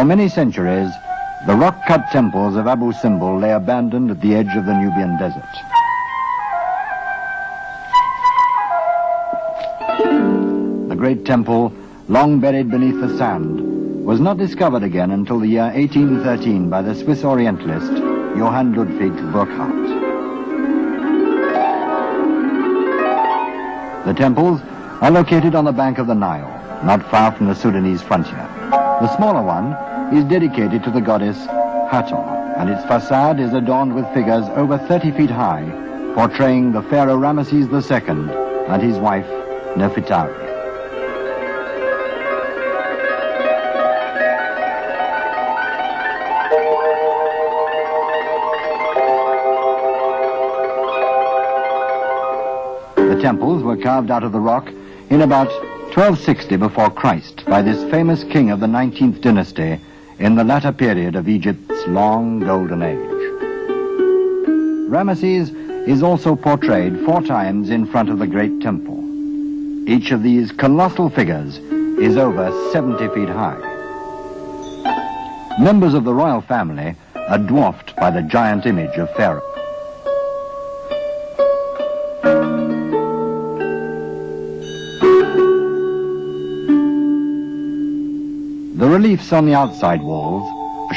For many centuries, the rock-cut temples of Abu Simbel lay abandoned at the edge of the Nubian desert. The great temple, long buried beneath the sand, was not discovered again until the year 1813 by the Swiss Orientalist Johann Ludwig Burckhardt. The temples are located on the bank of the Nile, not far from the Sudanese frontier. The smaller one is dedicated to the goddess Hathor, and its facade is adorned with figures over 30 feet high, portraying the pharaoh Ramesses II and his wife Nefertari. The temples were carved out of the rock in about 1260 before Christ by this famous king of the 19th dynasty in the latter period of Egypt's long golden age. Ramesses is also portrayed 4 times in front of the great temple. Each of these colossal figures is over 70 feet high. Members of the royal family are dwarfed by the giant image of Pharaoh. The reliefs on the outside walls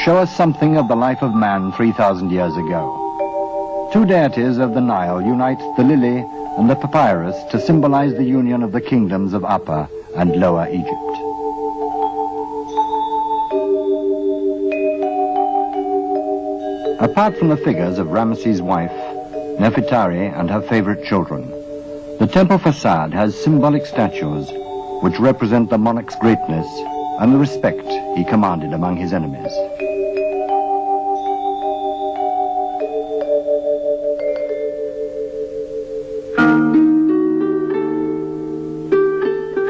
show us something of the life of man 3,000 years ago. 2 deities of the Nile unite the lily and the papyrus to symbolize the union of the kingdoms of Upper and Lower Egypt. Apart from the figures of Ramesses' wife, Nefertari, and her favorite children, the temple facade has symbolic statues which represent the monarch's greatness and the respect he commanded among his enemies.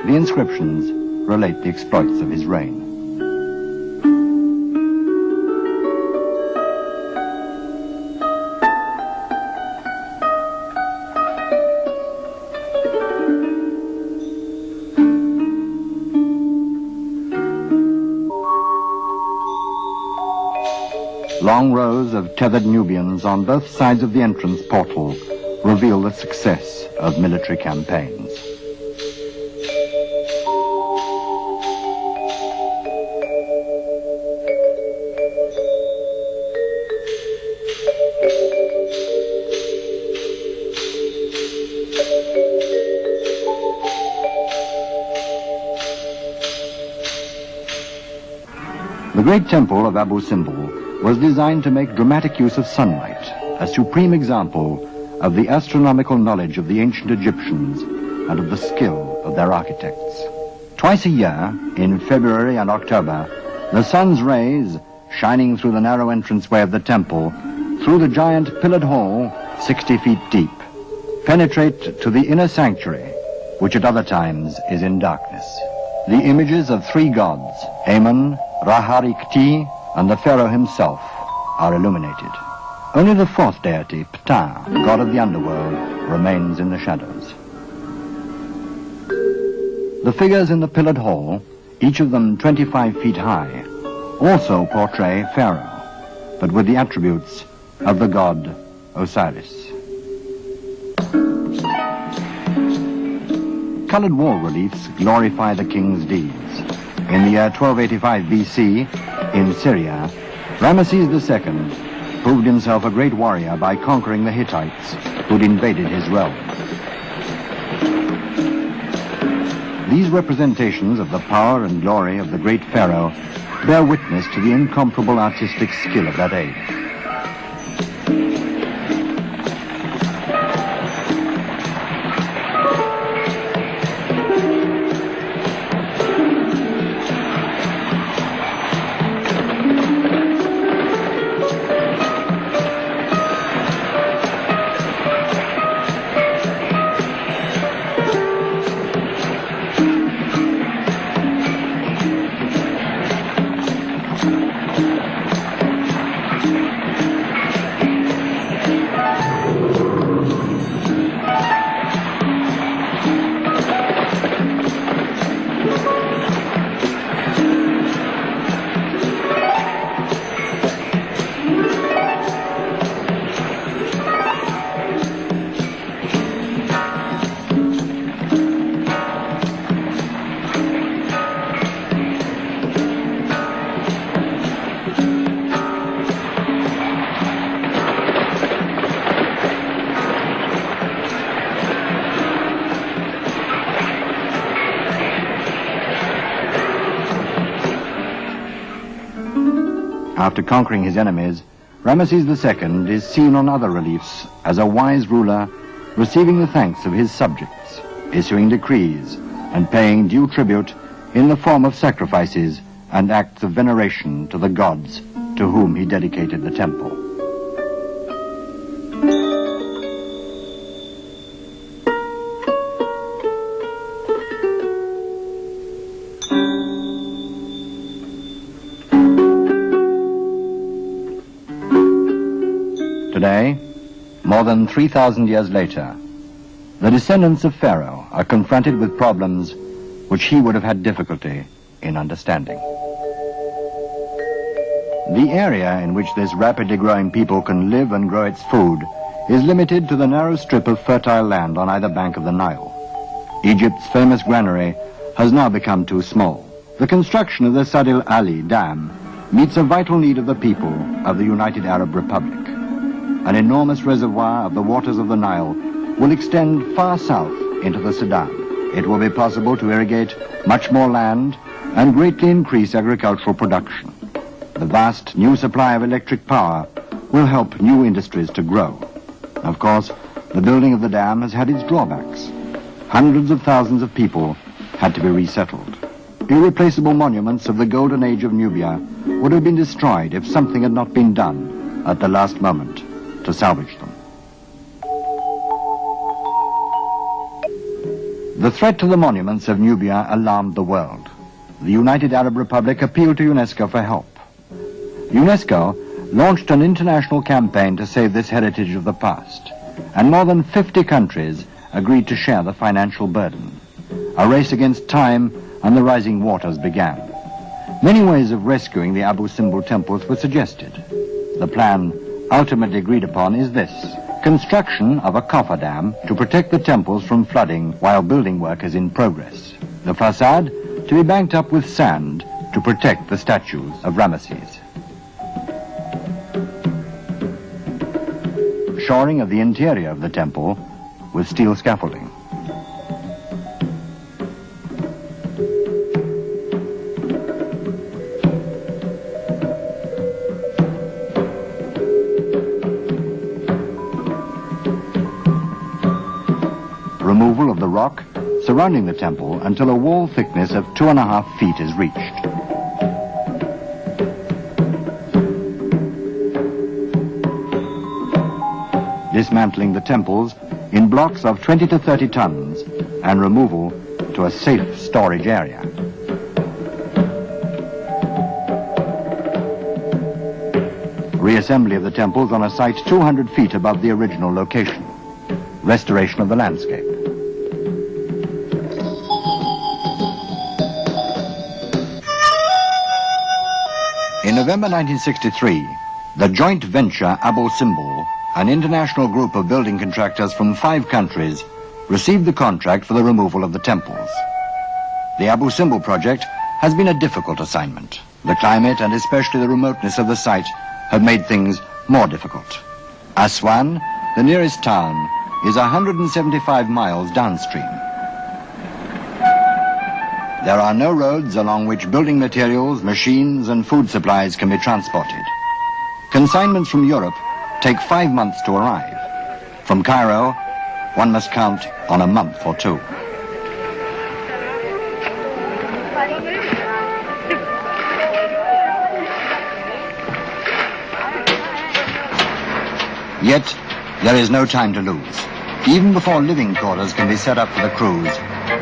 The inscriptions relate the exploits of his reign. Long rows of tethered Nubians on both sides of the entrance portal reveal the success of military campaigns. The great temple of Abu Simbel was designed to make dramatic use of sunlight, a supreme example of the astronomical knowledge of the ancient Egyptians and of the skill of their architects. Twice a year, in February and October, the sun's rays, shining through the narrow entranceway of the temple, through the giant pillared hall, 60 feet deep, penetrate to the inner sanctuary, which at other times is in darkness. The images of 3 gods, Amun, Ra-Harikti, and the pharaoh himself, are illuminated. Only the 4th deity, Ptah, god of the underworld, remains in the shadows. The figures in the pillared hall, each of them 25 feet high, also portray Pharaoh, but with the attributes of the god Osiris. Colored wall reliefs glorify the king's deeds. In the year 1285 BC, in Syria, Ramesses II proved himself a great warrior by conquering the Hittites who'd invaded his realm. These representations of the power and glory of the great pharaoh bear witness to the incomparable artistic skill of that age. After conquering his enemies, Ramesses II is seen on other reliefs as a wise ruler receiving the thanks of his subjects, issuing decrees and paying due tribute in the form of sacrifices and acts of veneration to the gods to whom he dedicated the temple. Today, more than 3,000 years later, the descendants of Pharaoh are confronted with problems which he would have had difficulty in understanding. The area in which this rapidly growing people can live and grow its food is limited to the narrow strip of fertile land on either bank of the Nile. Egypt's famous granary has now become too small. The construction of the Sad el Ali Dam meets a vital need of the people of the United Arab Republic. An enormous reservoir of the waters of the Nile will extend far south into the Sudan. It will be possible to irrigate much more land and greatly increase agricultural production. The vast new supply of electric power will help new industries to grow. Of course, the building of the dam has had its drawbacks. Hundreds of thousands of people had to be resettled. Irreplaceable monuments of the golden age of Nubia would have been destroyed if something had not been done at the last moment to salvage them. The threat to the monuments of Nubia alarmed the world. The United Arab Republic appealed to UNESCO for help. UNESCO launched an international campaign to save this heritage of the past, and more than 50 countries agreed to share the financial burden. A race against time and the rising waters began. Many ways of rescuing the Abu Simbel temples were suggested. The plan ultimately agreed upon is this: construction of a coffer dam to protect the temples from flooding while building work is in progress. The facade to be banked up with sand to protect the statues of Ramesses. Shoring of the interior of the temple with steel scaffolding. Removal of the rock surrounding the temple until a wall thickness of 2.5 feet is reached. Dismantling the temples in blocks of 20 to 30 tons and removal to a safe storage area. Reassembly of the temples on a site 200 feet above the original location. Restoration of the landscape. In November 1963, the joint venture Abu Simbel, an international group of building contractors from 5 countries, received the contract for the removal of the temples. The Abu Simbel project has been a difficult assignment. The climate and especially the remoteness of the site have made things more difficult. Aswan, the nearest town, is 175 miles downstream. There are no roads along which building materials, machines, and food supplies can be transported. Consignments from Europe take 5 months to arrive. From Cairo, one must count on a month or 2. Yet, there is no time to lose. Even before living quarters can be set up for the crews,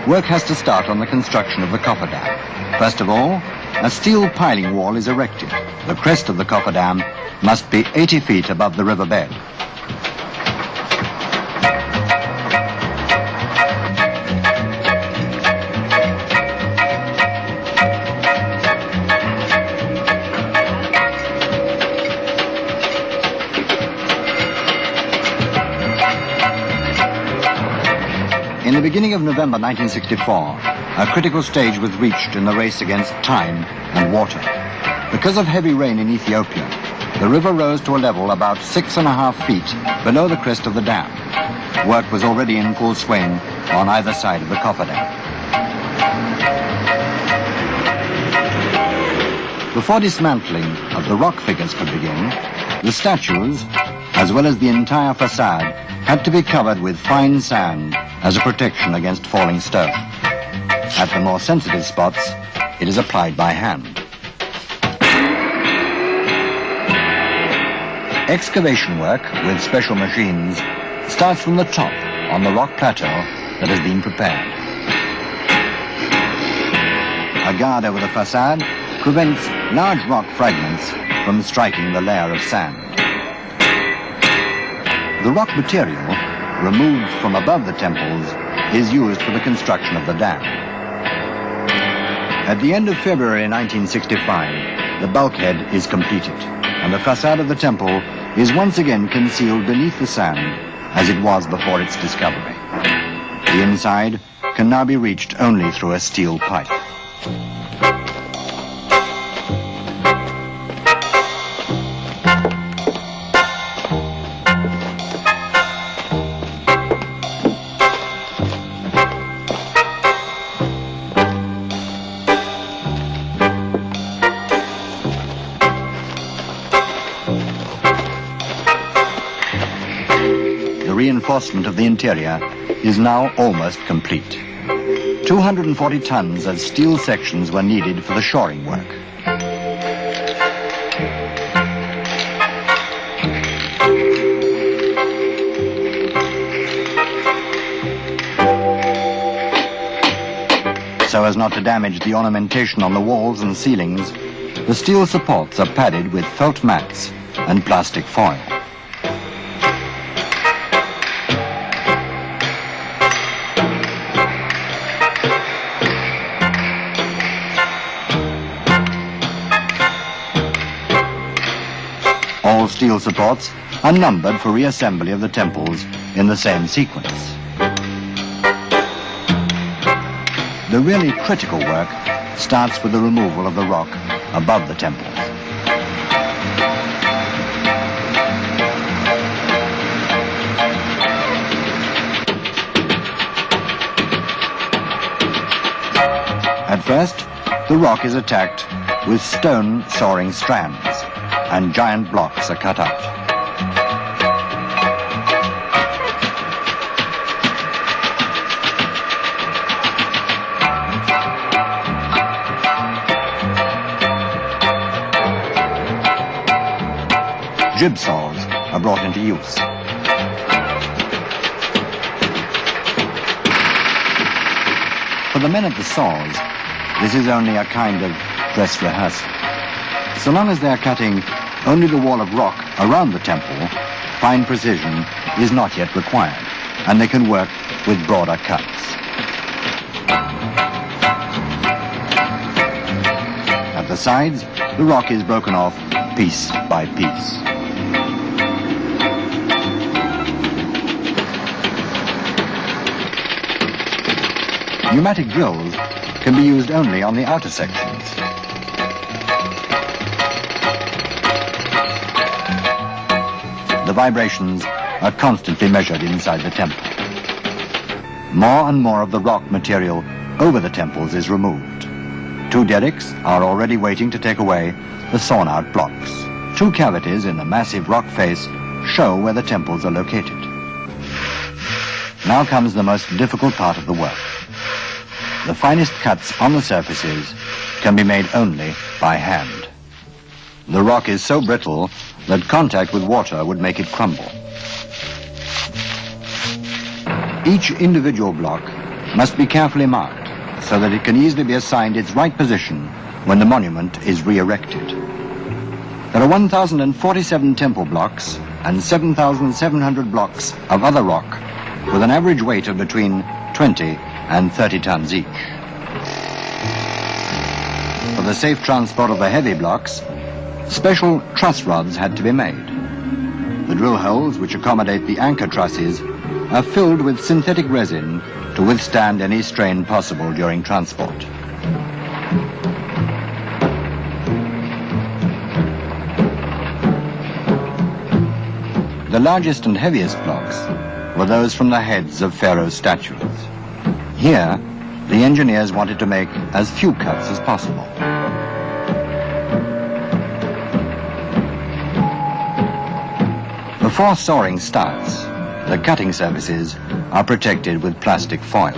work has to start on the construction of the cofferdam. First of all, a steel piling wall is erected. The crest of the cofferdam must be 80 feet above the riverbed. In the beginning of November 1964, a critical stage was reached in the race against time and water. Because of heavy rain in Ethiopia, the river rose to a level about 6.5 feet below the crest of the dam. Work was already in full swing on either side of the cofferdam. Before dismantling of the rock figures could begin, the statues, as well as the entire facade, had to be covered with fine sand as a protection against falling stone. At the more sensitive spots, it is applied by hand. Excavation work with special machines starts from the top on the rock plateau that has been prepared. A guard over the facade prevents large rock fragments from striking the layer of sand. The rock material, removed from above the temples, is used for the construction of the dam. At the end of February 1965, the bulkhead is completed, and the facade of the temple is once again concealed beneath the sand as it was before its discovery. The inside can now be reached only through a steel pipe. Reinforcement of the interior is now almost complete. 240 tons of steel sections were needed for the shoring work. So as not to damage the ornamentation on the walls and ceilings, the steel supports are padded with felt mats and plastic foil. All steel supports are numbered for reassembly of the temples in the same sequence. The really critical work starts with the removal of the rock above the temples. At first, the rock is attacked with stone soaring strands, and giant blocks are cut out. Jib saws are brought into use. For the men at the saws, this is only a kind of dress rehearsal. So long as they are cutting only the wall of rock around the temple, fine precision is not yet required, and they can work with broader cuts. At the sides, the rock is broken off piece by piece. Pneumatic drills can be used only on the outer sections. The vibrations are constantly measured inside the temple. More and more of the rock material over the temples is removed. 2 derricks are already waiting to take away the sawn-out blocks. 2 cavities in the massive rock face show where the temples are located. Now comes the most difficult part of the work. The finest cuts on the surfaces can be made only by hand. The rock is so brittle that contact with water would make it crumble. Each individual block must be carefully marked so that it can easily be assigned its right position when the monument is re-erected. There are 1,047 temple blocks and 7,700 blocks of other rock with an average weight of between 20 and 30 tons each. For the safe transport of the heavy blocks, special truss rods had to be made. The drill holes which accommodate the anchor trusses are filled with synthetic resin to withstand any strain possible during transport. The largest and heaviest blocks were those from the heads of Pharaoh's statues. Here, the engineers wanted to make as few cuts as possible. Before soaring starts, the cutting surfaces are protected with plastic foil.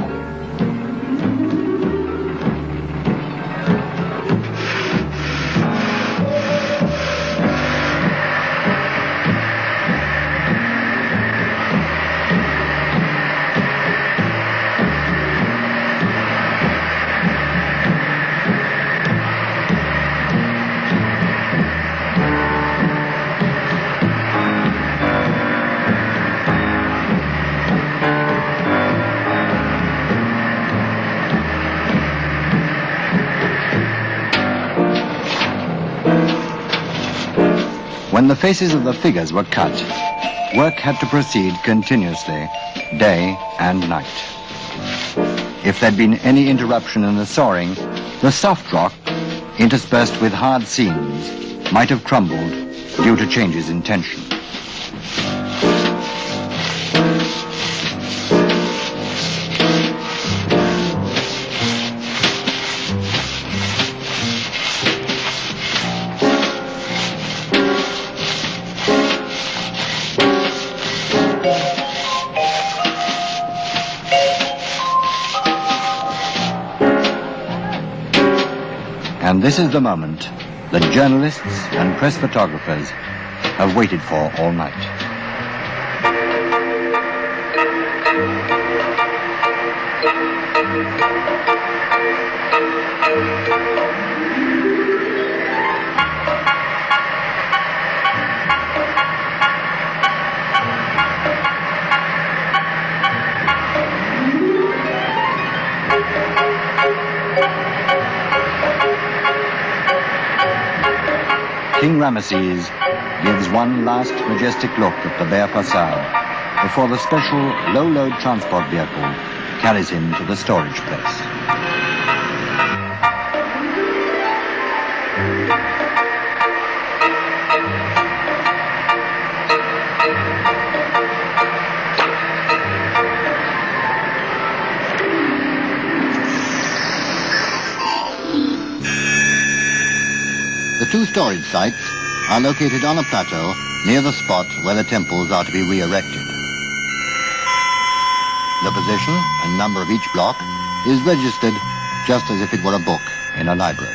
When the faces of the figures were cut, work had to proceed continuously, day and night. If there'd been any interruption in the soaring, the soft rock, interspersed with hard seams, might have crumbled due to changes in tension. And this is the moment that journalists and press photographers have waited for all night. King Ramesses gives one last majestic look at the bare facade before the special low-load transport vehicle carries him to the storage place. The two storage sites are located on a plateau near the spot where the temples are to be re-erected. The position and number of each block is registered just as if it were a book in a library.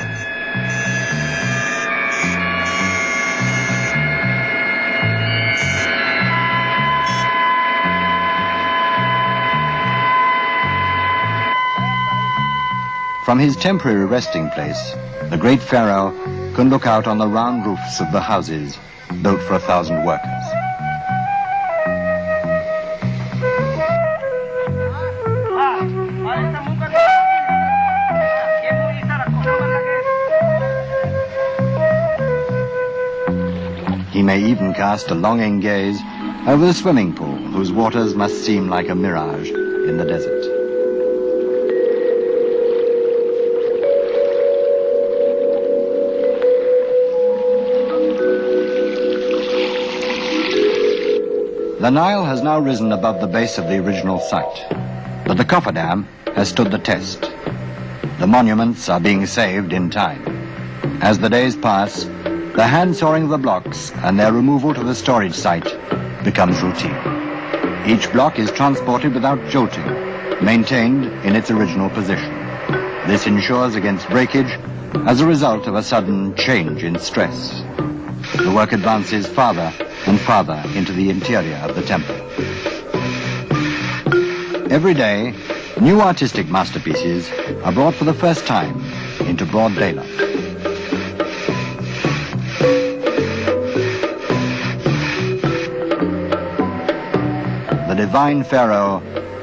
From his temporary resting place, the great pharaoh can look out on the round roofs of the houses built for 1,000 workers. He may even cast a longing gaze over the swimming pool, whose waters must seem like a mirage in the desert. The Nile has now risen above the base of the original site, but the cofferdam has stood the test. The monuments are being saved in time. As the days pass, the hand sawing of the blocks and their removal to the storage site becomes routine. Each block is transported without jolting, maintained in its original position. This ensures against breakage as a result of a sudden change in stress. The work advances farther and farther into the interior of the temple. Every day, new artistic masterpieces are brought for the first time into broad daylight. The divine pharaoh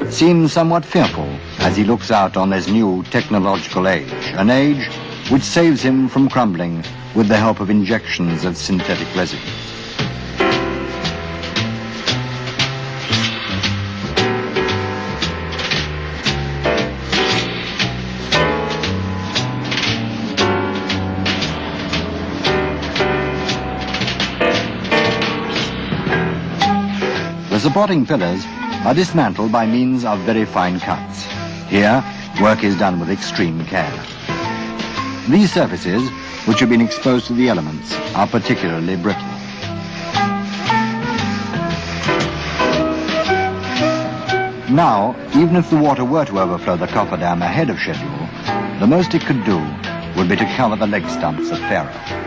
seems somewhat fearful as he looks out on this new technological age, an age which saves him from crumbling with the help of injections of synthetic resins. The supporting pillars are dismantled by means of very fine cuts. Here, work is done with extreme care. These surfaces, which have been exposed to the elements, are particularly brittle. Now, even if the water were to overflow the cofferdam ahead of schedule, the most it could do would be to cover the leg stumps of Pharaoh.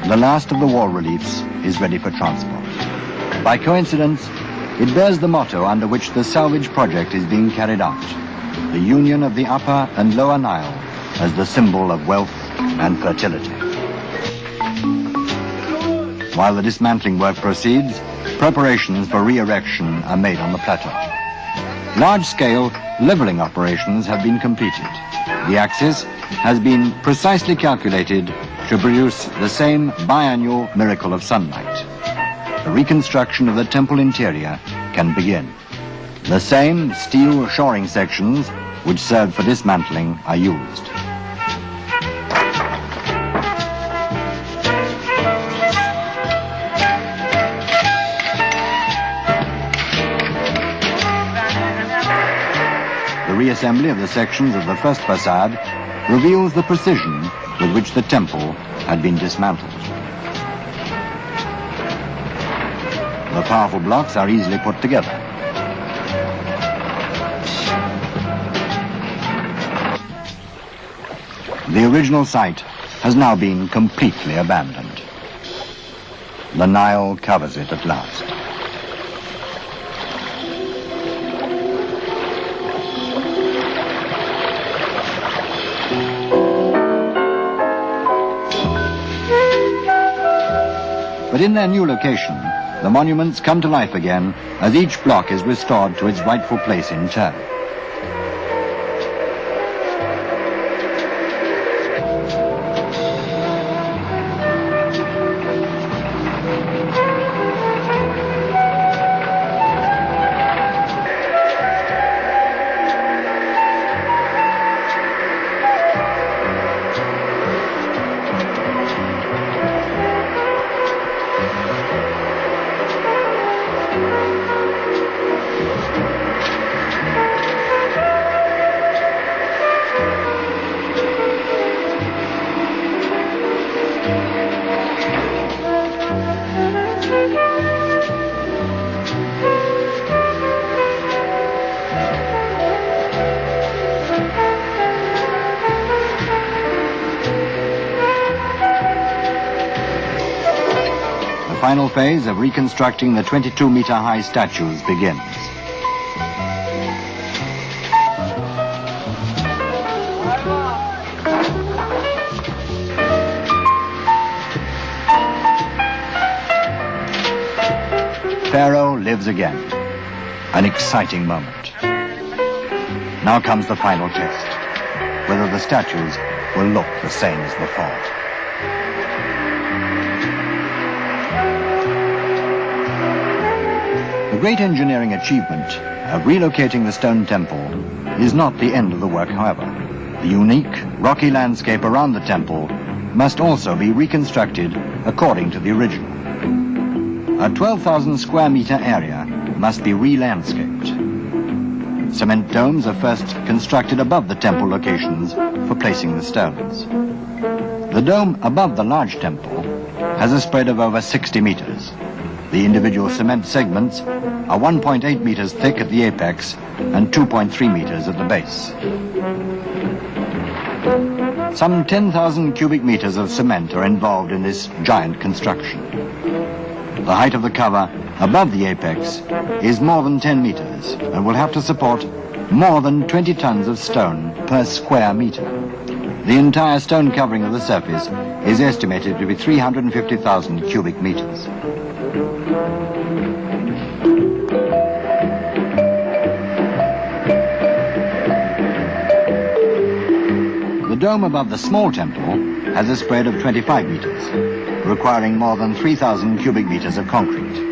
The last of the wall reliefs is ready for transport. By coincidence, it bears the motto under which the salvage project is being carried out, the union of the Upper and Lower Nile as the symbol of wealth and fertility. While the dismantling work proceeds, preparations for re-erection are made on the plateau. Large-scale leveling operations have been completed. The axis has been precisely calculated to produce the same biannual miracle of sunlight. The reconstruction of the temple interior can begin. The same steel shoring sections which served for dismantling are used. The reassembly of the sections of the first facade reveals the precision with which the temple had been dismantled. The powerful blocks are easily put together. The original site has now been completely abandoned. The Nile covers it at last. But in their new location, the monuments come to life again as each block is restored to its rightful place in turn. The final phase of reconstructing the 22-meter-high statues begins. Pharaoh lives again. An exciting moment. Now comes the final test, whether the statues will look the same as before. The great engineering achievement of relocating the stone temple is not the end of the work, however. The unique, rocky landscape around the temple must also be reconstructed according to the original. A 12,000 square meter area must be re-landscaped. Cement domes are first constructed above the temple locations for placing the stones. The dome above the large temple has a spread of over 60 meters. The individual cement segments are 1.8 meters thick at the apex and 2.3 meters at the base. Some 10,000 cubic meters of cement are involved in this giant construction. The height of the cover above the apex is more than 10 meters and will have to support more than 20 tons of stone per square meter. The entire stone covering of the surface is estimated to be 350,000 cubic meters. The dome above the small temple has a spread of 25 meters, requiring more than 3,000 cubic meters of concrete.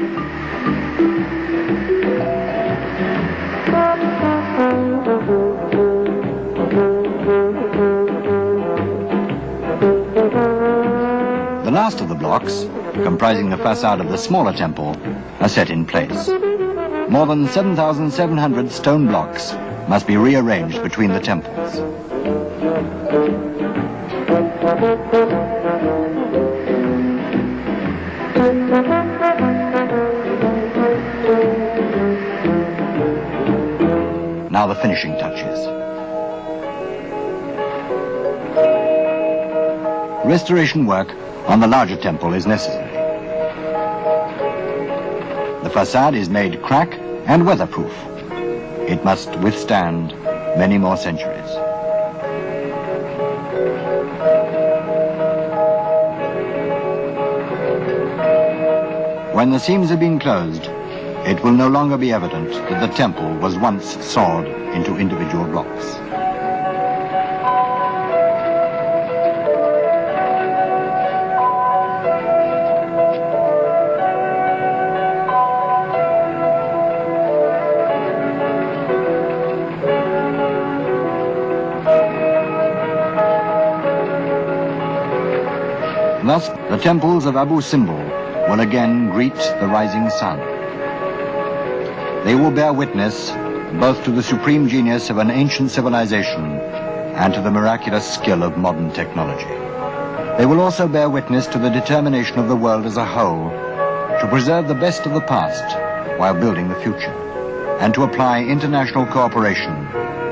last of the blocks, comprising the facade of the smaller temple, are set in place. More than 7,700 stone blocks must be rearranged between the temples. Now the finishing touches. Restoration work on the larger temple is necessary. The facade is made crack and weatherproof. It must withstand many more centuries. When the seams have been closed, it will no longer be evident that the temple was once sawed into individual blocks. Thus, the temples of Abu Simbel will again greet the rising sun. They will bear witness both to the supreme genius of an ancient civilization and to the miraculous skill of modern technology. They will also bear witness to the determination of the world as a whole to preserve the best of the past while building the future, and to apply international cooperation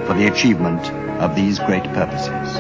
for the achievement of these great purposes.